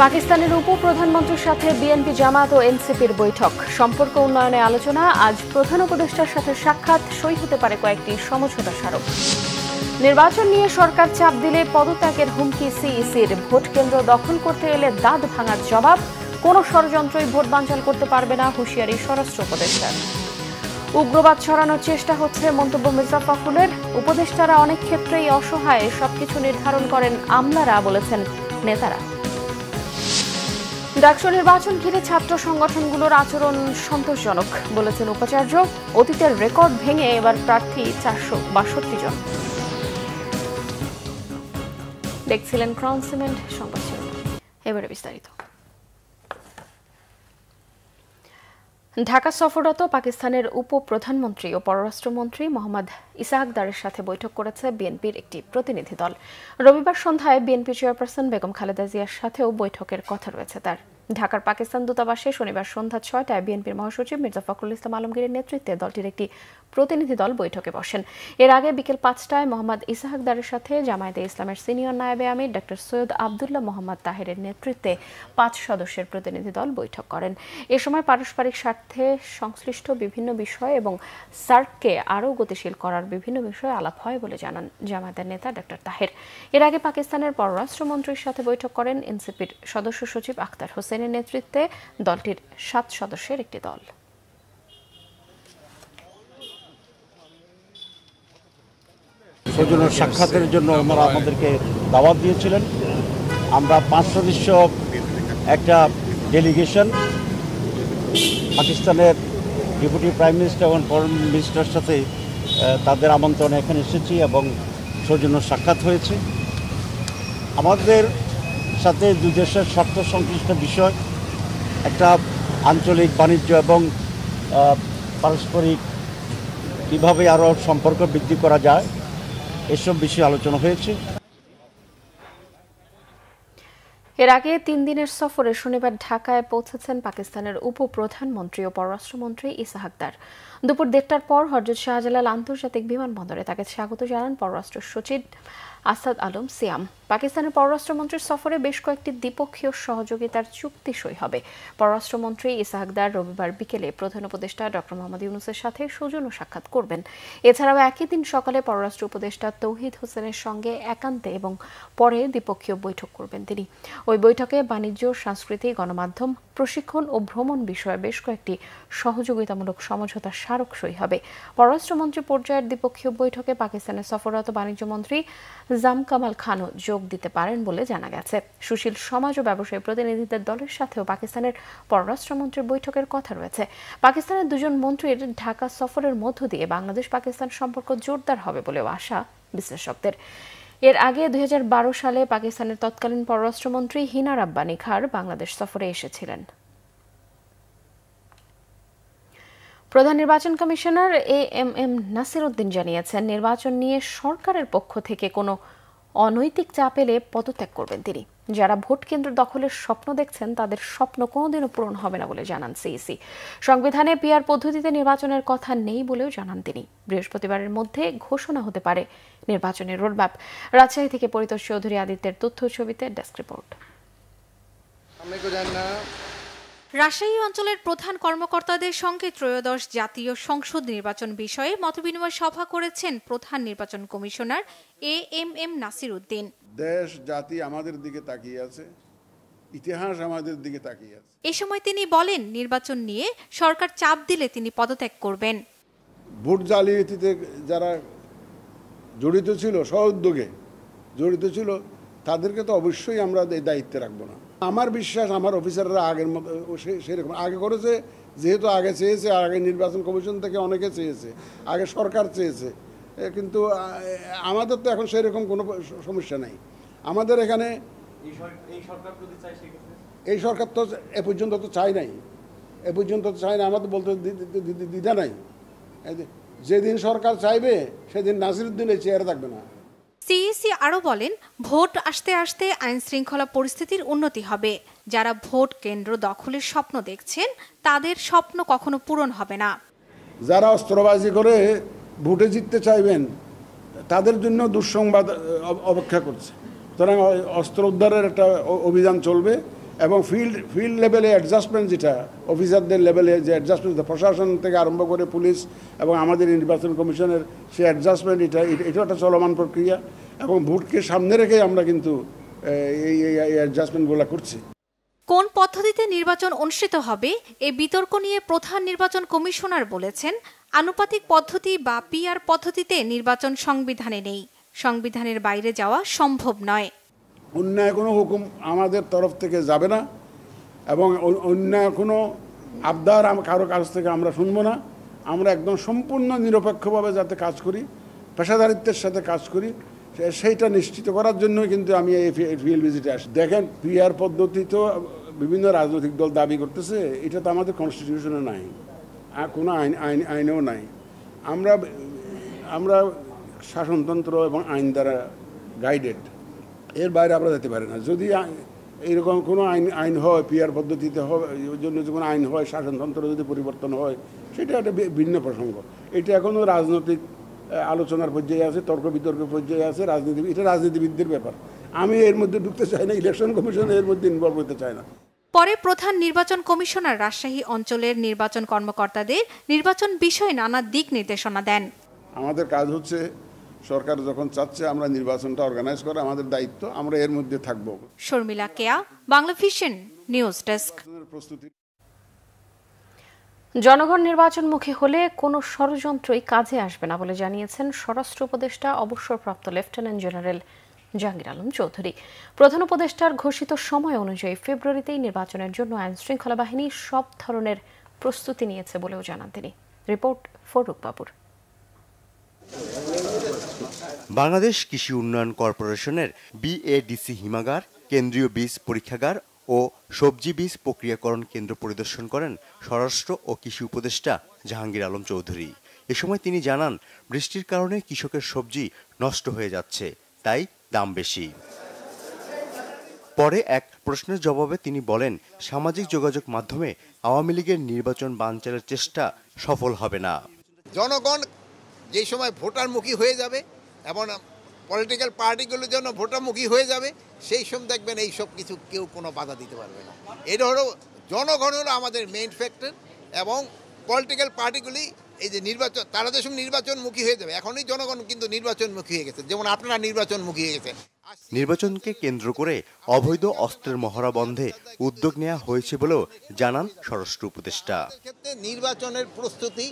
পাকিস্তানের উপপ্রধানমন্ত্রীর সাথে বিএনপি জামাত ও এনসিপির বৈঠক। সম্পর্ক উন্নয়নে আলোচনা। আজ প্রধান উপদেষ্টার সাথে সাক্ষাৎ। সই হতে পারে কয়েকটি সমঝোতা স্মারক। নির্বাচন নিয়ে সরকার চাপ দিলে পদত্যাগের হুমকি সিইসির। ভোট কেন্দ্র দখল করতে এলে দাঁত ভাঙার জবাব। কোনো ষড়যন্ত্রই ভোট বানচাল করতে পারবে না, হুঁশিয়ারি স্বরাষ্ট্র উপদেষ্টার। উগ্রবাদ ছড়ানোর চেষ্টা হচ্ছে, মন্তব্য মির্জা ফখরুলের। উপদেষ্টারা অনেক ক্ষেত্রেই অসহায়, সবকিছু নির্ধারণ করেন আমলারা, বলেছেন নেতারা। ডাকসু নির্বাচন ঘিরে ছাত্র সংগঠনগুলোর আচরণ সন্তোষজনক, বলেছেন উপাচার্য। অতীতের রেকর্ড ভেঙে এবার প্রার্থী 462 জন। দেখছিলেন ক্রাউন সিমেন্ট সংবাদ শিরোনাম। এবারে বিস্তারিত। ঢাকা সফররত পাকিস্তানের উপপ্রধানমন্ত্রী ও পররাষ্ট্রমন্ত্রী মোহাম্মদ ইসাহাক দারের সাথে বৈঠক করেছে বিএনপির একটি প্রতিনিধি দল। রবিবার সন্ধ্যায় বিএনপি চেয়ারপারসন বেগম খালেদা জিয়ার সাথেও বৈঠকের কথা রয়েছে তার। ঢাকার পাকিস্তান দূতাবাসে শনিবার সন্ধ্যা 6টায় বিএনপির মহাসচিব মির্জা ফখরুল ইসলাম আলমগীরের নেতৃত্বে দলটির একটি প্রতিনিধি দল বৈঠকে বসেন। এর আগে বিকেল 5টায় মোহাম্মদ ইসাহাক দারের সাথে জামায়াতে ইসলামের সিনিয়র নায়েবে আমির ডক্টর সৈয়দ আবদুল্লাহ মোহাম্মদ তাহেরের নেতৃত্বে 5 সদস্যের প্রতিনিধি দল বৈঠক করেন। এ সময় পারস্পরিক স্বার্থে সংশ্লিষ্ট বিভিন্ন বিষয় এবং সার্ককে আরও গতিশীল করার বিভিন্ন বিষয়ে আলাপ হয় বলে জানান জামায়াতের নেতা ডক্টর তাহের। এর আগে পাকিস্তানের পররাষ্ট্রমন্ত্রীর সাথে বৈঠক করেন এনসিপির সদস্য সচিব আখতার হোসেনের নেতৃত্বে দলটির 7 সদস্যের একটি দল। সৌজন্য সাক্ষাতের জন্য ওনারা আমাদেরকে দাওয়াত দিয়েছিলেন। আমরা 5 সদস্য একটা ডেলিগেশন পাকিস্তানের ডেপুটি প্রাইম মিনিস্টার এবং ফরেন মিনিস্টারের সাথে তাদের আমন্ত্রণে এখানে এসেছি এবং সৌজন্য সাক্ষাৎ হয়েছে। আমাদের সাথে দুই দেশের স্বার্থ সংশ্লিষ্ট বিষয়, একটা আঞ্চলিক বাণিজ্য এবং পারস্পরিক কীভাবে আরও সম্পর্ক বৃদ্ধি করা যায় এসব বিষয়ে আলোচনা হয়েছে। এর আগে 3 দিনের সফরে শনিবার ঢাকায় পৌঁছেছেন পাকিস্তানের উপপ্রধানমন্ত্রী ও পররাষ্ট্রমন্ত্রী ইসাহাক দার। দুপুর 1টার পর হযরত শাহজালাল আন্তর্জাতিক বিমানবন্দরে তাকে স্বাগত জানান পররাষ্ট্র সচিব আসাদ আলম সিয়াম। পাকিস্তানের পররাষ্ট্রমন্ত্রীর সফরে বেশ কয়েকটি দ্বিপক্ষীয় সহযোগিতার চুক্তি সই হবে। পররাষ্ট্রমন্ত্রী ইসাহাক দার রবিবার বিকেলে প্রধান উপদেষ্টা ডক্টর মোহাম্মদ ইউনূসের সাথে সৌজন্য সাক্ষাৎ করবেন। এছাড়াও একই দিন সকালে পররাষ্ট্র উপদেষ্টা তৌহিদ হোসেনের সঙ্গে একান্তে এবং পরে দ্বিপক্ষীয় বৈঠক করবেন তিনি। ওই বৈঠকে বাণিজ্য, সংস্কৃতি, গণমাধ্যম, প্রশিক্ষণ ও ভ্রমণ বিষয়ে বেশ কয়েকটি সহযোগিতামূলক সমঝোতা স্মারক সই হবে। পররাষ্ট্রমন্ত্রী পর্যায়ের দ্বিপক্ষীয় বৈঠকে পাকিস্তানের সফররত বাণিজ্য মন্ত্রী জাম কামাল খানও যোগ দিতে পারেন বলে জানা গেছে। সুশীল সমাজ ও ব্যবসায়ী প্রতিনিধিদের দলের সাথেও পাকিস্তানের পররাষ্ট্রমন্ত্রীর বৈঠকের কথা রয়েছে। পাকিস্তানের 2 জন মন্ত্রীর ঢাকা সফরের মধ্য দিয়ে বাংলাদেশ পাকিস্তান সম্পর্ক জোরদার হবে বলেও আশা বিশ্লেষকদের। এর আগে 2012 সালে পাকিস্তানের তৎকালীন পররাষ্ট্রমন্ত্রী হিনা রাব্বানী খার বাংলাদেশ সফরে এসেছিলেন। প্রধান নির্বাচন কমিশনার এএমএম নাসির উদ্দিন জানিয়েছেন, নির্বাচন নিয়ে সরকারের পক্ষ থেকে কোনো অনৈতিক চাপ এলে পদত্যাগ করবেন তিনি। যারা ভোট কেন্দ্র দখলের স্বপ্ন দেখছেন তাদের স্বপ্ন কোনোদিনও পূরণ হবে না বলে জানান সিইসি। সংবিধানে পিআর পদ্ধতিতে নির্বাচনের কথা নেই বলেও জানান তিনি। বৃহস্পতিবারের মধ্যে ঘোষণা হতে পারে নির্বাচনের রোডম্যাপ। রাজশাহী থেকে পরিতোষ চৌধুরী আদিত্যের তথ্য ছবিতে ডেস্ক রিপোর্ট। রাজশাহী অঞ্চলের প্রধান কর্মকর্তাদের সঙ্গে ত্রয়োদশ জাতীয় সংসদ নির্বাচন বিষয়ে মতবিনিময় সভা করেছেন প্রধান নির্বাচন কমিশনার এএমএম নাসির উদ্দিন। দেশ জাতি আমাদের দিকে তাকিয়ে আছে, ইতিহাস আমাদের দিকে তাকিয়ে আছে। এ সময় তিনি বলেন, নির্বাচন নিয়ে সরকার চাপ দিলে তিনি পদত্যাগ করবেন। ভোট জালিয়াতিতে যারা জড়িত ছিল, সহউদ্যোগে জড়িত ছিল, তাদেরকে তো অবশ্যই আমরা এই দায়িত্বে রাখবো না। আমার বিশ্বাস আমার অফিসাররা আগের মতো সেরকম আগে করেছে, যেহেতু আগে চেয়েছে, আগে নির্বাচন কমিশন থেকে অনেকে চেয়েছে, আগে সরকার চেয়েছে, কিন্তু আমাদের তো এখন সেরকম কোনো সমস্যা নাই। আমাদের এখানে এই সরকার তো এ পর্যন্ত তো চাই নাই, আমাদের বলতে দ্বিধা নাই। যেদিন সরকার চাইবে সেদিন নাসিরউদ্দিন এই চেয়ারে থাকবে না। সিইসি আরও বলেন, ভোট আসতে আসতে আইন শৃঙ্খলা পরিস্থিতির উন্নতি হবে। যারা ভোট কেন্দ্র দখলের স্বপ্ন দেখছেন তাদের স্বপ্ন কখনো পূরণ হবে না। যারা অস্ত্রবাজি করে ভোটে জিততে চাইবেন তাদের জন্য দুঃসংবাদ অপেক্ষা করছে। সুতরাং অস্ত্র উদ্ধারের একটা অভিযান চলবে এবং ফিল্ড লেভেলে অ্যাডজাস্টমেন্ট যেটা অফিসারদের লেভেলে যে অ্যাডজাস্টমেন্ট প্রশাসন থেকে আরম্ভ করে পুলিশ এবং আমাদের নির্বাচন কমিশনের সেই অ্যাডজাস্টমেন্ট এটা একটা চলমান প্রক্রিয়া এবং ভোটকে সামনে রেখে আমরা কিন্তু এই অ্যাডজাস্টমেন্টগুলো করছি। কোন পদ্ধতিতে নির্বাচন অনুষ্ঠিত হবে এই বিতর্ক নিয়ে প্রধান নির্বাচন কমিশনার বলেছেন, আনুপাতিক পদ্ধতি বা পিআর পদ্ধতিতে নির্বাচন সংবিধানে নেই, সংবিধানের বাইরে যাওয়া সম্ভব নয়। অন্যায় কোনো হুকুম আমাদের তরফ থেকে যাবে না এবং অন্যায় কোনো আবদার কারো কাছ থেকে আমরা শুনবো না। আমরা একদম সম্পূর্ণ নিরপেক্ষভাবে যাতে কাজ করি, পেশাদারিত্বের সাথে কাজ করি, সেইটা নিশ্চিত করার জন্যই কিন্তু আমি এই ফিল্ড ভিজিটে আসি। দেখেন, পিআর পদ্ধতি তো বিভিন্ন রাজনৈতিক দল দাবি করতেছে, এটা তো আমাদের কনস্টিটিউশনে নাই, আর কোনো আইনেও নাই। আমরা শাসনতন্ত্র এবং আইন দ্বারা গাইডেড, এর বাইরে আমরা যেতে পারি না। যদি এইরকম কোনো আইন হয়, পিআর পদ্ধতিতে হয়, ওই জন্য যে কোনো আইন হয়, শাসনতন্ত্র যদি পরিবর্তন হয়, সেটা একটা ভিন্ন প্রসঙ্গ। এটা এখনও রাজনৈতিক আলোচনার পর্যায়ে আছে, তর্ক বিতর্কের পর্যায়ে আছে, এটা রাজনীতিবিদদের ব্যাপার। আমি এর মধ্যে ঢুকতে চাই না, ইলেকশন কমিশন এর মধ্যে ইনভলভ হতে চায় না। পরে প্রধান নির্বাচন কমিশনার রাজশাহী অঞ্চলের নির্বাচন কর্মকর্তাদের নির্বাচন বিষয়ে নানা দিক নির্দেশনা দেন। আমাদের কাজ হচ্ছে, সরকার যখন চাচ্ছে আমরা নির্বাচনটা অর্গানাইজ করা, আমাদের দায়িত্ব, আমরা এর মধ্যে থাকব। শর্মিলা কেয়া, বাংলা ভিশন নিউজ ডেস্ক। জনগণ নির্বাচনমুখী হলে কোনো ষড়যন্ত্রই কাজে আসবে না বলে জানিয়েছেন স্বরাষ্ট্র উপদেষ্টা অবসরপ্রাপ্ত লেফটেন্যান্ট জেনারেল জাহাঙ্গীর আলম চৌধুরী। প্রধান উপদেষ্টার ঘোষিত সময় অনুযায়ী ফেব্রুয়ারিতেই নির্বাচনের জন্য আইন শৃঙ্খলা বাহিনী সব ধরনের প্রস্তুতি নিয়েছে বলেও জানান তিনি। রিপোর্ট ফরুক বাবুর। বাংলাদেশ কৃষি উন্নয়ন কর্পোরেশনের বিএডিসি হিমাগার, কেন্দ্রীয় বীজ পরীক্ষাগার ও সবজি বীজ প্রক্রিয়াকরণ কেন্দ্র পরিদর্শন করেন স্বরাষ্ট্র ও কৃষি উপদেষ্টা জাহাঙ্গীর আলম চৌধুরী। এ সময় তিনি জানান, বৃষ্টির কারণে কৃষকের সবজি নষ্ট হয়ে যাচ্ছে, তাই দাম বেশি। পরে এক প্রশ্নের জবাবে তিনি বলেন, সামাজিক যোগাযোগ মাধ্যমে আওয়ামী লীগের নির্বাচন বানচালের চেষ্টা সফল হবে না। জনগণ যে সময় ভোটারমুখী হয়ে যাবে এবং পলিটিক্যাল পার্টিগুলোর জন্য ভোটারমুখী হয়ে যাবে, সেই সময় দেখবেন এই সব কিছু কেউ কোনো বাধা দিতে পারবে না। এটা হলো জনগণ হলো আমাদের মেইন ফ্যাক্টর এবং পলিটিক্যাল পার্টিগুলি এই যে নির্বাচন, তারা যে সময় নির্বাচনমুখী হয়ে যাবে, এখনই জনগণ কিন্তু নির্বাচনমুখী হয়ে গেছে, যেমন আপনারা নির্বাচনমুখী হয়ে গেছেন। নির্বাচনকে কেন্দ্র করে অবৈধ অস্ত্রের মহড়া বন্ধে উদ্যোগ নেওয়া হয়েছে বলেও জানান স্বরাষ্ট্র উপদেষ্টা। ক্ষেত্রে নির্বাচনের প্রস্তুতি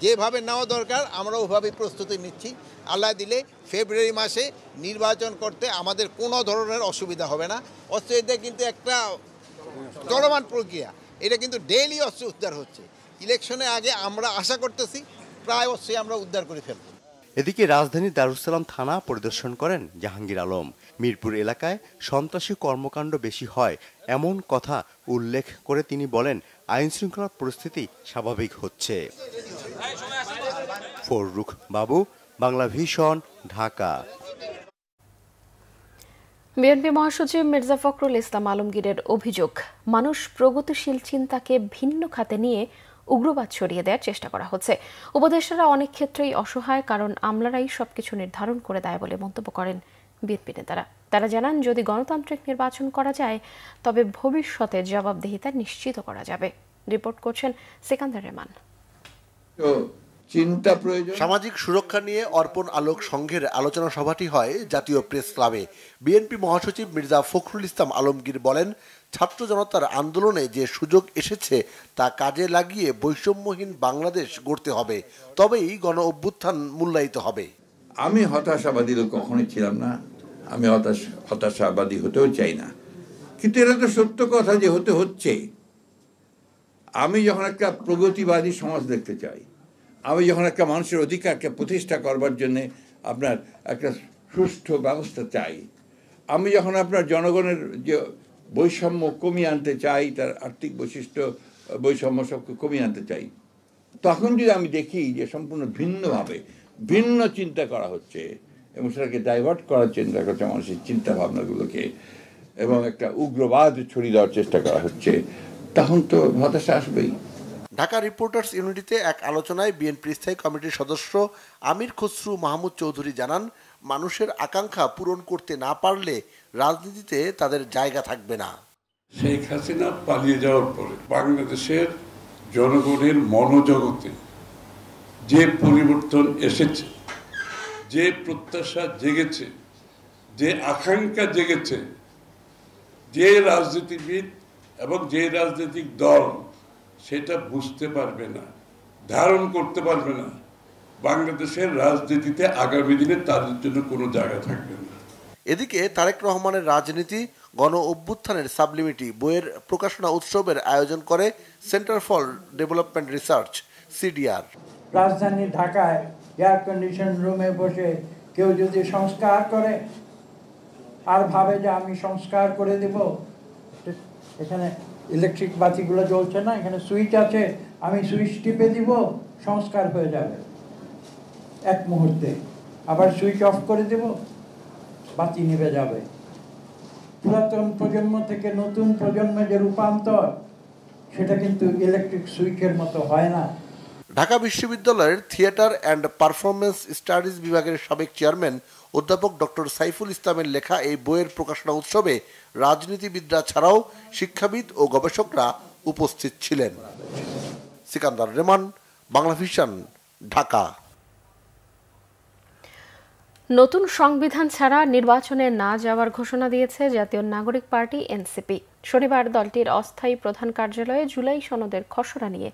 যেভাবে নেওয়া দরকার আমরা ওভাবে প্রস্তুতি নিচ্ছি। আল্লাহ দিলে ফেব্রুয়ারি মাসে নির্বাচন করতে আমাদের কোনো ধরনের অসুবিধা হবে না। অস্ত্র কিন্তু একটা চলমান প্রক্রিয়া, এটা কিন্তু ডেইলি অস্ত্র উদ্ধার হচ্ছে। ইলেকশনের আগে আমরা আশা করতেছি প্রায় অস্ত্রই আমরা উদ্ধার করে ফেলব। এদিকে রাজধানীর দারুসালাম থানা পরিদর্শন করেন জাহাঙ্গীর আলম। মিরপুর এলাকায় সন্ত্রাসী কর্মকাণ্ড বেশি হয় এমন কথা উল্লেখ করে তিনি বলেন, আইন শৃঙ্খলার পরিস্থিতি স্বাভাবিক হচ্ছে। ফরুক বাবু, বাংলা ভিশন, ঢাকা। বিএনপি মহাসচিব মির্জা ফখরুল ইসলাম আলমগীরের অভিযোগ, মানুষ প্রগতিশীল চিন্তাকে ভিন্ন খাতে নিয়ে উগ্রবাদ ছড়িয়ে দেওয়ার চেষ্টা করা হচ্ছে। উপদেষ্টারা অনেক ক্ষেত্রেই অসহায়, কারণ আমলারাই সবকিছু নির্ধারণ করে দেয় বলে মন্তব্য করেন বিএনপি নেতারা। তারা জানান, যদি গণতান্ত্রিক নির্বাচন করা যায় তবে ভবিষ্যতে জবাবদিহিতা নিশ্চিত করা যাবে। রিপোর্ট করছেন সিকান্দার রহমান। সামাজিক সুরক্ষা নিয়ে অর্পণ আলোক সংঘের আলোচনা সভাটি হয় জাতীয় প্রেস ক্লাবে। বিএনপি মহাসচিব মির্জা ফখরুল ইসলাম আলমগীর বলেন, ছাত্র জনতার আন্দোলনে যে সুযোগ এসেছে তা কাজে লাগিয়ে বৈষম্যহীন বাংলাদেশ গড়তে হবে, তবেই গণ অভ্যুত্থান মূল্যায়িত হবে। আমি হতাশাবাদী লোক কখনোই ছিলাম না, আমি হতাশাবাদী হতেও চাই না, কিন্তু এটা তো সত্য কথা যে হতে হচ্ছে। আমি যখন একটা প্রগতিবাদী সমাজ দেখতে চাই, আমি যখন একটা মানুষের অধিকারকে প্রতিষ্ঠা করবার জন্য আপনার একটা সুষ্ঠু ব্যবস্থা চাই, আমি যখন আপনার জনগণের যে বৈষম্য কমিয়ে আনতে চাই, তার আর্থিক বৈশিষ্ট্য বৈষম্য সবকে কমিয়ে আনতে চাই, তখন যদি আমি দেখি যে সম্পূর্ণ ভিন্নভাবে ভিন্ন চিন্তা করা হচ্ছে এবং সেটাকে ডাইভার্ট করার চিন্তা করছে মানুষের চিন্তা ভাবনাগুলোকে এবং একটা উগ্রবাদ ছড়িয়ে দেওয়ার চেষ্টা করা হচ্ছে, তখন তো হতাশা আসবেই। ঢাকা রিপোর্টার্স ইউনিটিতে এক আলোচনায় বিএনপি স্থায়ী কমিটির সদস্য আমির খসরু মাহমুদ চৌধুরী জানান, মানুষের আকাঙ্ক্ষা পূরণ করতে না পারলে রাজনীতিতে তাদের জায়গা থাকবে না। শেখ হাসিনা পালিয়ে যাওয়ার পরে বাংলাদেশের জনগণের মনোজগতে যে পরিবর্তন এসেছে, যে প্রত্যাশা জেগেছে, যে আকাঙ্ক্ষা জেগেছে, যে রাজনীতিবিদ এবং যে রাজনৈতিক দল সেটা বুঝতে পারবে না, ধারণ করতে পারবে না, বাংলাদেশের রাজনীতিতে আগামী দিনে তাদের জন্য কোনো জায়গা থাকবে না। এদিকে তারেক রহমানের রাজনীতি গণ অভ্যুত্থানের সাবলিমিটি বইয়ের প্রকাশনা উৎসবের আয়োজন করে centre for development research CDR. রাজধানী ঢাকায় এয়ার কন্ডিশন রুমে বসে কেউ যদি সংস্কার করে আর ভাবে যে আমি সংস্কার করে দেব, এখানে ইলেকট্রিক বাতিগুলো জ্বলছে না, এখানে সুইচ আছে, আমি সুইচ টিপে দিব, সংস্কার হয়ে যাবে এক মুহূর্তে, আবার সুইচ অফ করে দেব, বাতি নিভে যাবে। পুরাতন প্রজন্ম থেকে নতুন প্রজন্মে যে রূপান্তর, সেটা কিন্তু ইলেকট্রিক সুইচের মতো হয় না। ঢাকা বিশ্ববিদ্যালয়ের থিয়েটার অ্যান্ড পারফরমেন্স স্টাডিজ বিভাগের সাবেক চেয়ারম্যান অধ্যাপক ডক্টর সাইফুল ইসলামের লেখা এই বইয়ের প্রকাশনা উৎসবে রাজনীতিবিদরা ছাড়াও শিক্ষাবিদ ও গবেষকরা উপস্থিত ছিলেন। সিকান্দার রেমান, বাংলা ভিশন, ঢাকা। নতুন সংবিধান ছাড়া নির্বাচনে না যাওয়ার ঘোষণা দিয়েছে জাতীয় নাগরিক পার্টি এনসিপি। শনিবার দলটির অস্থায়ী প্রধান কার্যালয়ে জুলাই সনদের খসড়া নিয়ে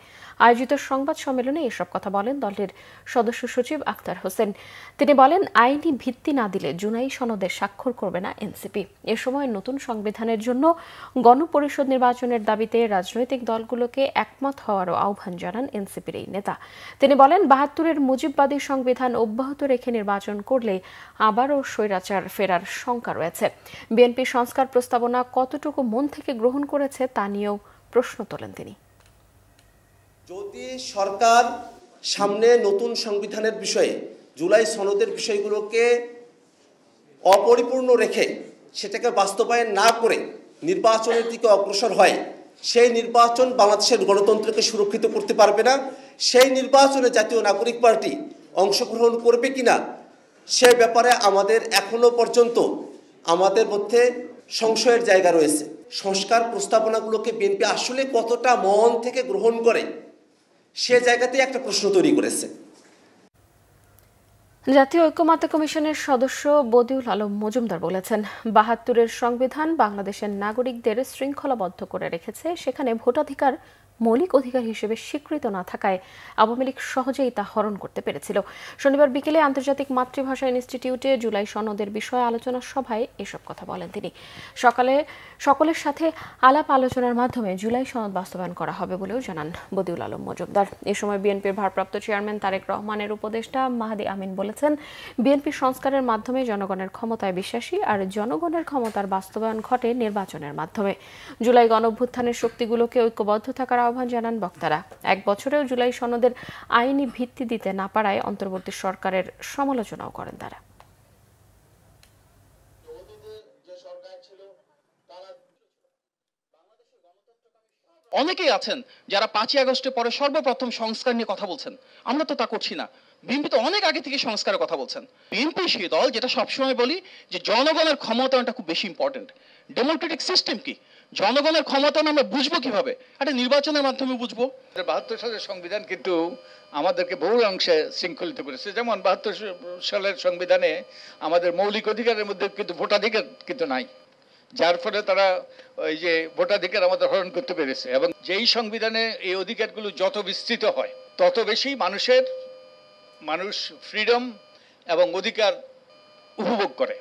আয়োজিত সংবাদ সম্মেলনে এসব কথা বলেন দলটির সদস্য সচিব আখতার হোসেন। তিনি বলেন, আইনি ভিত্তি না দিলে জুলাই সনদে স্বাক্ষর করবে না এনসিপি। এ সময় নতুন সংবিধানের জন্য গণপরিষদ নির্বাচনের দাবিতে রাজনৈতিক দলগুলোকে একমত হওয়ারও আহ্বান জানান এনসিপির এই নেতা। তিনি বলেন, ৭২-এর মুজিববাদী সংবিধান অব্যাহত রেখে নির্বাচন করলে আবারও স্বৈরাচার ফেরার শঙ্কা রয়েছে। বিএনপি সংস্কার প্রস্তাবনা কতটুকু মন থেকে গ্রহণ করেছে তা নিয়েও প্রশ্ন তোলেন তিনি। যদি সরকার সামনে নতুন সংবিধানের বিষয়ে জুলাই সনদের বিষয়গুলোকে অপরিপূর্ণ রেখে সেটাকে বাস্তবায়ন না করে নির্বাচনের দিকে অগ্রসর হয়, সেই নির্বাচন বাংলাদেশের গণতন্ত্রকে সুরক্ষিত করতে পারবে না। সেই নির্বাচনে জাতীয় নাগরিক পার্টি অংশগ্রহণ করবে কিনা সে ব্যাপারে আমাদের এখনো পর্যন্ত আমাদের মধ্যে সংশয়ের জায়গা রয়েছে। সংস্কার প্রস্তাবনাগুলোকে বিএনপি আসলে কতটা মন থেকে গ্রহণ করে সে জায়গাতে একটা প্রশ্ন তৈরি করেছে। জাতীয় ঐক্যমত্য কমিশনের সদস্য বদিউল আলম মজুমদার বলেছেন, ৭২-এর সংবিধান বাংলাদেশের নাগরিকদের শৃঙ্খলাবদ্ধ করে রেখেছে। সেখানে ভোটাধিকার মৌলিক অধিকার হিসেবে স্বীকৃত না থাকায় আওয়ামী লীগ সহজেই তা হরণ করতে পেরেছিল। শনিবার বিকেলে আন্তর্জাতিক মাতৃভাষা ইনস্টিটিউটে জুলাই সনদের বিষয়ে আলোচনা সভায় এসব কথা বলেন তিনি। সকলের সাথে আলাপ আলোচনার মাধ্যমে জুলাই সনদ বাস্তবায়ন করা হবে বলেও জানান বদিউল আলম মজুমদার। এ সময় বিএনপির ভারপ্রাপ্ত চেয়ারম্যান তারেক রহমানের উপদেষ্টা মাহাদি আমিন বলেছেন, বিএনপি সংস্কারের মাধ্যমে জনগণের ক্ষমতায় বিশ্বাসী, আর জনগণের ক্ষমতার বাস্তবায়ন ঘটে নির্বাচনের মাধ্যমে। জুলাই গণঅভ্যুত্থানের শক্তিগুলোকে ঐক্যবদ্ধ থাকার আহ্বান জানান বক্তারা। এক বছরেও জুলাই সনদের আইনি ভিত্তি দিতে না পারায় অন্তর্বর্তী সরকারের সমালোচনাও করেন তারা। অনেকেই আছেন যারা ৫ই আগস্টের পরে সর্বপ্রথম সংস্কার নিয়ে কথা বলছেন, আমরা তো তা করছি না। বিএনপি তো অনেক আগে থেকে সংস্কারের কথা বলছেন। বিএনপি সেই দল যেটা সবসময় বলি যে জনগণের ক্ষমতায়নটা খুব বেশি ইম্পর্টেন্ট। ডেমোক্রেটিক সিস্টেম কি, জনগণের ক্ষমতায়ন আমরা বুঝবো কিভাবে? একটা নির্বাচনের মাধ্যমে বুঝবো। ৭২ সালের সংবিধান কিন্তু আমাদেরকে বহু অংশে শৃঙ্খলিত করেছে। যেমন ৭২ সালের সংবিধানে আমাদের মৌলিক অধিকারের মধ্যে কিন্তু ভোটাধিকার কিন্তু নাই, যার ফলে তারা ওই যে ভোটাধিকার আমাদের হরণ করতে পেরেছে। এবং যেই সংবিধানে এই অধিকারগুলো যত বিস্তৃত হয় তত বেশি মানুষ ফ্রিডম এবং অধিকার উপভোগ করে।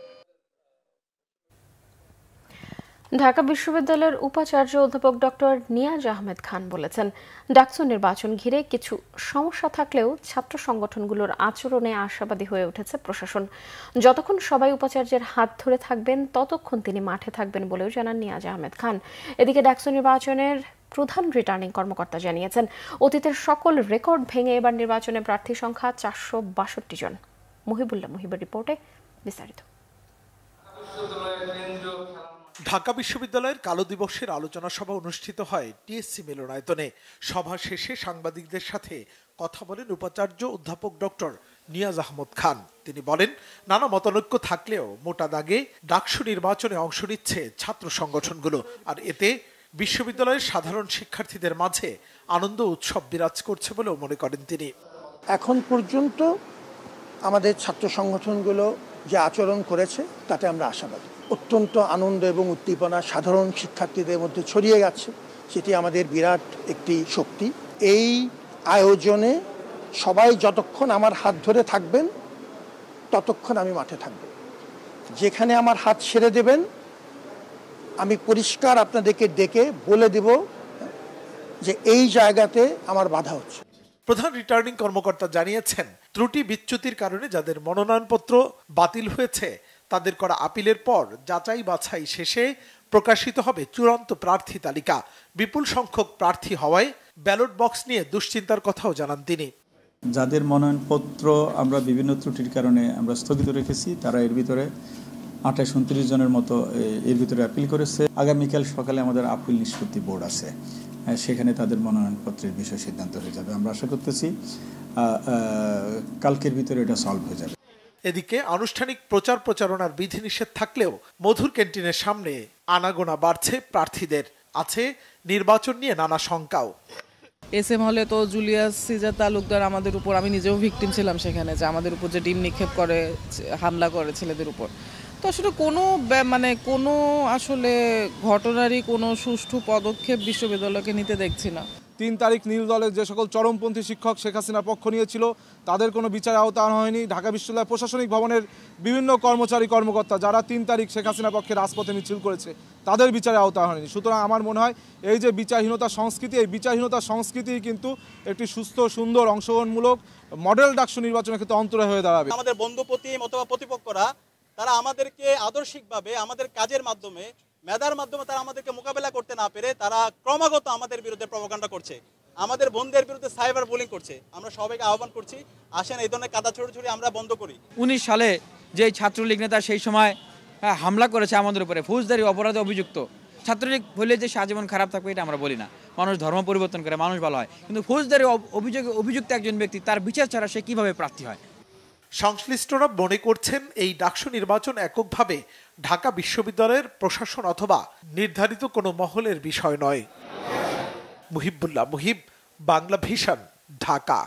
ঢাকা বিশ্ববিদ্যালয়ের উপাচার্য অধ্যাপক ডক্টর নিয়াজ আহমেদ খান বলেছেন, ডাকসু নির্বাচন ঘিরে কিছু সমস্যা থাকলেও ছাত্র সংগঠনগুলোর আচরণে আশাবাদী হয়ে উঠেছে প্রশাসন। যতক্ষণ সবাই উপাচার্যের হাত ধরে থাকবেন ততক্ষণ তিনি মাঠে থাকবেন বলেও জানান নিয়াজ আহমেদ খান। এদিকে ডাকসু নির্বাচনের প্রধান রিটার্নিং কর্মকর্তা জানিয়েছেন, অতীতের সকল রেকর্ড ভেঙে এবার নির্বাচনে প্রার্থী সংখ্যা ৪৬২ জন। মুহিবের রিপোর্টে বিস্তারিত। ঢাকা বিশ্ববিদ্যালয়ের কালো দিবসের আলোচনা সভা অনুষ্ঠিত হয় টিএসসি মিলনায়তনে। সভা শেষে সাংবাদিকদের সাথে কথা বলেন উপাচার্য অধ্যাপক ডক্টর নিয়াজ আহমদ খান। তিনি বলেন, নানা মতানৈক্য থাকলেও মোটা দাগে ডাকসু নির্বাচনে অংশ নিচ্ছে ছাত্র সংগঠনগুলো, আর এতে বিশ্ববিদ্যালয়ের সাধারণ শিক্ষার্থীদের মাঝে আনন্দ উৎসব বিরাজ করছে বলেও মনে করেন তিনি। এখন পর্যন্ত আমাদের ছাত্র সংগঠনগুলো যে আচরণ করেছে তাতে আমরা আশাবাদী। অত্যন্ত আনন্দ এবং উদ্দীপনা সাধারণ শিক্ষার্থীদের মধ্যে ছড়িয়ে গেছে, সেটি আমাদের বিরাট একটি শক্তি। এই আয়োজনে সবাই যতক্ষণ আমার হাত ধরে থাকবেন ততক্ষণ আমি মাঠে থাকব। যেখানে আমার হাত ছেড়ে দেবেন আমি পরিষ্কার আপনাদেরকে ডেকে বলে দেব যে এই জায়গাতে আমার বাধা হচ্ছে। প্রধান রিটার্নিং কর্মকর্তা জানিয়েছেন, ত্রুটি বিচ্যুতির কারণে যাদের মনোনয়নপত্র বাতিল হয়েছে তাদের করা আপিলের পর যাচাই বাছাই শেষে প্রকাশিত হবে চূড়ান্ত প্রার্থী তালিকা। বিপুল সংখ্যক প্রার্থী হওয়ায় ব্যালট বক্স নিয়ে দুশ্চিন্তার কথাও জানান তিনি। যাদের মনোনয়নপত্র আমরা বিভিন্ন ত্রুটির কারণে আমরা স্থগিত রেখেছি, তারা এর ভিতরে 28-29 জনের মতো এর ভিতরে আপিল করেছে। আগামীকাল সকালে আমাদের আপিল নিষ্পত্তি বোর্ড আছে, সেখানে তাদের মনোনয়নপত্রের বিষয় সিদ্ধান্ত হয়ে যাবে। আমরা আশা করতেছি কালকের ভিতরে এটা সলভ হয়ে যাবে। এদিকে আনুষ্ঠানিক প্রচার প্রচারণার বিধিনিষেধ থাকলেও মধুর ক্যান্টিনের সামনে আনাগোনা বাড়ছে প্রার্থীদের। আছে নির্বাচন নিয়ে নানা শঙ্কাও। এসএম হলে তো জুলিয়াস সিজার তালুকদার আমাদের উপর, আমি নিজেও ভিকটিম ছিলাম সেখানে, যে আমাদের উপর যে ডিম নিক্ষেপ করে হামলা করে ছেলেদের উপর। তো আসলে কোনো আসলে ঘটনারই কোনো সুষ্ঠু পদক্ষেপ বিশ্ববিদ্যালয়কে নিতে দেখছি না। 3 তারিখ নীল দলের যে সকল চরমপন্থী শিক্ষক শেখ হাসিনার পক্ষ নিয়েছিল তাদের কোনো বিচার আওতা আনা হয়নি। ঢাকা বিশ্ববিদ্যালয় প্রশাসনিক ভবনের বিভিন্ন কর্মচারী কর্মকর্তা যারা 3 তারিখ শেখ হাসিনার পক্ষে রাজপথে মিছিল করেছে তাদের বিচারে আওতা হয়নি। সুতরাং আমার মনে হয় এই যে বিচারহীনতা সংস্কৃতি, এই বিচারহীনতা সংস্কৃতি কিন্তু একটি সুস্থ সুন্দর অংশগ্রহণমূলক মডেল ডাকসু নির্বাচনের ক্ষেত্রে অন্তরায় হয়ে দাঁড়াবে। আমাদের বন্ধুপ্রতিম অথবা প্রতিপক্ষরা তারা আমাদেরকে আদর্শিকভাবে আমাদের কাজের মাধ্যমে মেধার মাধ্যমে তারা আমাদেরকে মোকাবেলা করতে না পেরে তারা ক্রমাগত আমাদের বিরুদ্ধে প্রপাগান্ডা করছে, আমাদের বন্ধুদের বিরুদ্ধে সাইবার বুলিং করছে। আমরা সবাইকে আহ্বান করছি, আসেন এই ধরনের কাদা ছড়াছড়ি আমরা বন্ধ করি। 19 সালে যে ছাত্রলীগ নেতা সেই সময় হামলা করেছে আমাদের উপরে, ফৌজদারি অপরাধে অভিযুক্ত। ছাত্রলীগ বলে যে আজীবন খারাপ থাকবে এটা আমরা বলি না, মানুষ ধর্ম পরিবর্তন করে, মানুষ ভালো হয়, কিন্তু ফৌজদারি অভিযুক্ত একজন ব্যক্তি তার বিচার ছাড়া সে কিভাবে প্রার্থী হয়? সংশ্লিষ্টরা মনে করছেন এই ডাকসু নির্বাচন এককভাবে ঢাকা বিশ্ববিদ্যালয়ের প্রশাসন অথবা নির্ধারিত কোনো মহলের বিষয় নয়। মুহিবুল্লাহ মুহিব, বাংলা ভিশন, ঢাকা।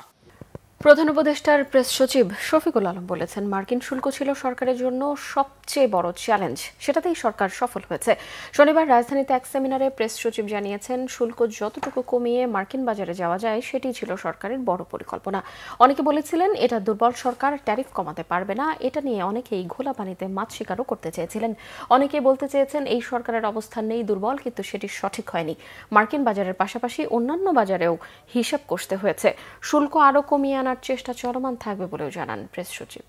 প্রধান উপদেষ্টার প্রেস সচিব শফিকুল আলম বলেছেন, মার্কিন শুল্ক ছিল সরকারের জন্য সবচেয়ে বড় চ্যালেঞ্জ, সেটাতেই সরকার সফল হয়েছে। শনিবার রাজধানীতে এক সেমিনারে প্রেস সচিব জানিয়েছেন, শুল্ক যতটুকু কমিয়ে মার্কিন বাজারে যাওয়া যায় সেটি ছিল সরকারের বড় পরিকল্পনা। অনেকে বলেছিলেন এটা দুর্বল সরকার, ট্যারিফ কমাতে পারবে না। এটা নিয়ে অনেকেই ঘোলা পানিতে মাছ শিকারও করতে চেয়েছিলেন। অনেকে বলতে চেয়েছেন এই সরকারের অবস্থান নেই দুর্বল, কিন্তু সেটি সঠিক হয়নি। মার্কিন বাজারের পাশাপাশি অন্যান্য বাজারেও হিসাব কষতে হয়েছে। শুল্ক আরও কমিয়ে আনার চেষ্টা চলমান থাকবে বলেও জানান প্রেস সচিব।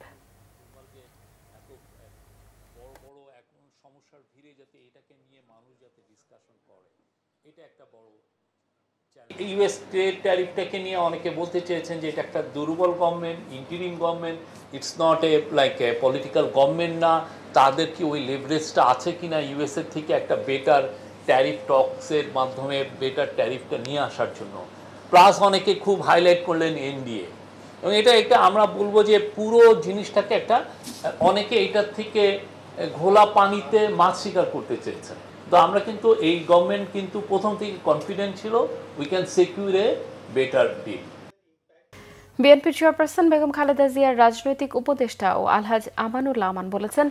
ইউএস ট্রেড ট্যারিফটাকে নিয়ে অনেকে বলতে চেয়েছেন যে এটা একটা দুর্বল government, interim government, it's not a political government না, তাদের কি ওই লেভারেজটা আছে কিনা ইউএস এর থেকে একটা বেটার ট্যারিফ টক্সের মাধ্যমে বেটার ট্যারিফটা নিয়ে আসার জন্য। প্লাস অনেকে খুব হাইলাইট করলেন এনডিএ, এবং এটা একটা আমরা বলবো যে পুরো জিনিসটাকে একটা অনেকে এটার থেকে ঘোলা পানিতে মাছ শিকার করতে চেয়েছেন। তো আমরা কিন্তু এই গভর্নমেন্ট কিন্তু প্রথম থেকে কনফিডেন্ট ছিল we can secure a better deal. বিএনপির চেয়ারপারসন বেগম খালেদা জিয়ার রাজনৈতিক উপদেষ্টা ও আলহাজ আমানুল্লাহ আমান বলেছেন,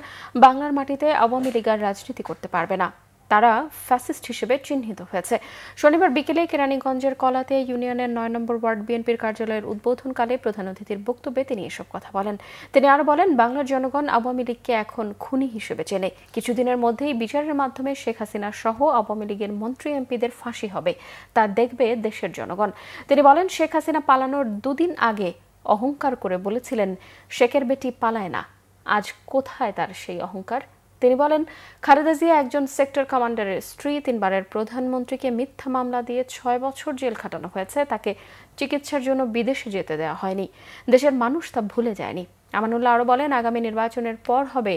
বাংলার মাটিতে আওয়ামী লীগ আর রাজনীতি করতে পারবে না, তারা ফ্যাসিস্ট হিসেবে চিহ্নিত হয়েছে। শনিবার বিকেলে কেরানীগঞ্জের কলাতে ইউনিয়নের 9 নম্বর ওয়ার্ড বিএনপির কার্যালয়ের উদ্বোধনকালে প্রধান অতিথির বক্তব্যে তিনি এসব কথা বলেন। তিনি আরো বলেন, বাংলার জনগণ আওয়ামী লীগকে এখন খুনি হিসেবে চেনে। কিছুদিনের মধ্যেই বিচারের মাধ্যমে শেখ হাসিনা সহ আওয়ামী লীগের মন্ত্রী এমপিদের ফাঁসি হবে, তা দেখবে দেশের জনগণ। তিনি বলেন, শেখ হাসিনা পালানোর 2 দিন আগে অহংকার করে বলেছিলেন শেখের বেটি পালায় না। আজ কোথায় তার সেই অহংকার? তিনি বলেন, খালেদা জিয়া একজন সেক্টর কমান্ডারের স্ত্রী, 3 বারের প্রধানমন্ত্রীকে মিথ্যা মামলা দিয়ে 6 বছর জেল খাটানো হয়েছে, তাকে চিকিৎসার জন্য বিদেশে যেতে দেওয়া হয়নি। দেশের মানুষ তা ভুলে যায়নি। আমানুল্লাহ আরো বলেন, আগামী নির্বাচনের পর হবে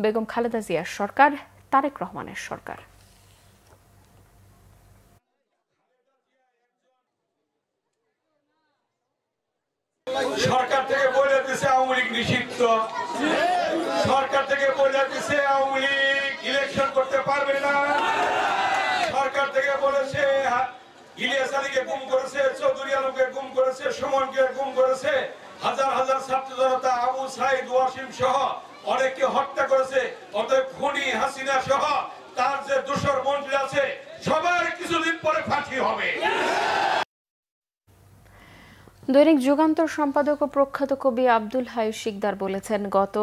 বেগম খালেদা জিয়ার সরকার, তারেক রহমানের সরকার। সরকার থেকে বলে দিছে আওয়ামী লীগ নিষিদ্ধ, সরকার থেকে বলে দিছে আওয়ামী লীগ ইলেকশন করতে পারবে না, সরকার থেকে বলেছে ইলিয়াস আলীকে গুম করেছে, চৌধুরী আলমকে গুম করেছে, সুমনকে গুম করেছে, হাজার হাজার ছাত্র জনতা আবু সাইদ ওয়াসিম সহ অনেককে হত্যা করেছে। অতএব খুনি হাসিনা সহ তার যে দোসর মন্ত্রী আছে সবার কিছুদিন পরে ফাঁসি হবে। দৈনিক যুগান্তর সম্পাদক ও প্রখ্যাত কবি আব্দুল হাই শিকদার বলেছেন, গত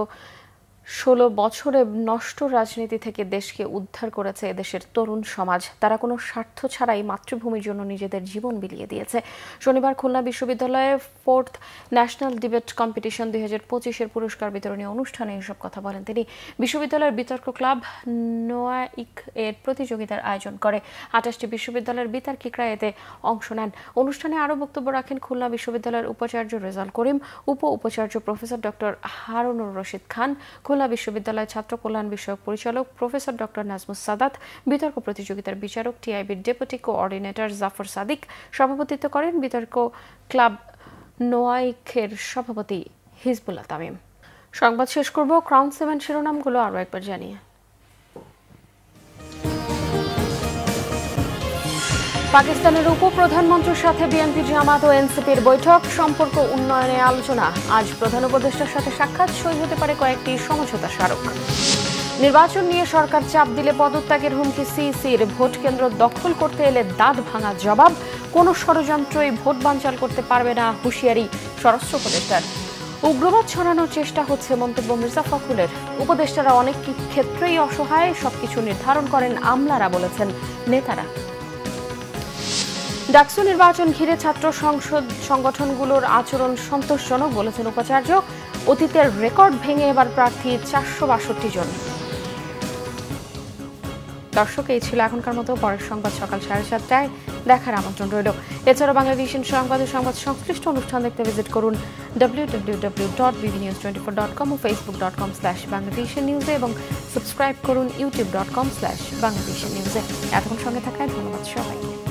16 বছরে নষ্ট রাজনীতি থেকে দেশকে উদ্ধার করেছে এদেশের তরুণ সমাজ। তারা কোনো স্বার্থ ছাড়াই মাতৃভূমির জন্য নিজেদের জীবন বিলিয়ে দিয়েছে। শনিবার খুলনা বিশ্ববিদ্যালয়ে 4th ন্যাশনাল ডিবেট কম্পিটিশন 2025-এর পুরস্কার বিতরণী অনুষ্ঠানে এসব কথা বলেন তিনি। বিশ্ববিদ্যালয়ের বিতর্ক ক্লাব নোয়াইক এর প্রতিযোগিতার আয়োজন করে। 28টি বিশ্ববিদ্যালয়ের বিতার্কিকরা এতে অংশ নেন। অনুষ্ঠানে আরও বক্তব্য রাখেন খুলনা বিশ্ববিদ্যালয়ের উপাচার্য রেজাল করিম, উপাচার্য প্রফেসর ডক্টর হারুনুর রশিদ খান, খুলনা বিশ্ববিদ্যালয় ছাত্র কল্যাণ বিষয়ক পরিচালক প্রফেসর ডক্টর নাজমুস সাদাত, বিতর্ক প্রতিযোগিতার বিচারক টিআইবির ডেপুটি কোঅর্ডিনেটর জাফর সাদিক সভাপতিত্ব করেন। বিতর্ক ক্লাব নোয়াইকের সভাপতি হিজবুল্লাহ তামিম। সংবাদ শেষ করব ক্রাউন 7 শিরোনামগুলো আরও একবার জানিয়ে। পাকিস্তানের উপপ্রধানমন্ত্রীর সাথে বিএনপি, জামাত ও এনসিপির বৈঠক, সম্পর্ক উন্নয়নে আলোচনা। আজ প্রধান উপদেষ্টার সাথে সাক্ষাৎ, সই হতে পারে কয়েকটি সমঝোতা স্মারক। নির্বাচন নিয়ে সরকার চাপ দিলে পদত্যাগের হুমকি সিইসির। ভোট কেন্দ্র দখল করতে এলে দাঁত ভাঙা জবাব। কোনো ষড়যন্ত্রই ভোট বানচাল করতে পারবে না, হুঁশিয়ারি স্বরাষ্ট্র উপদেষ্টার। উগ্রবাদ ছড়ানোর চেষ্টা হচ্ছে, মন্তব্য মির্জা ফখরুলের। উপদেষ্টারা অনেক ক্ষেত্রেই অসহায়, সবকিছু নির্ধারণ করেন আমলারা, বলেছেন নেতারা। ডাকসু নির্বাচন ঘিরে ছাত্র সংসদ সংগঠনগুলোর আচরণ সন্তোষজনক, বলেছেন উপাচার্য। অতীতের রেকর্ড ভেঙে এবার প্রার্থী 462 জন। দর্শক, এই ছিল এখনকার মতো। পরের সংবাদ সকাল 7:30টায় দেখার আমন্ত্রণ রইল। এছাড়া বাংলাদেশের সংবাদ সংশ্লিষ্ট অনুষ্ঠান দেখতে ভিজিট করুন www.bbnews24.com ও facebook.com/bangladeshinews এবং সাবস্ক্রাইব করুন youtube.com/bangladeshinews। এতক্ষণ সঙ্গে থাকায় ধন্যবাদ সবাইকে।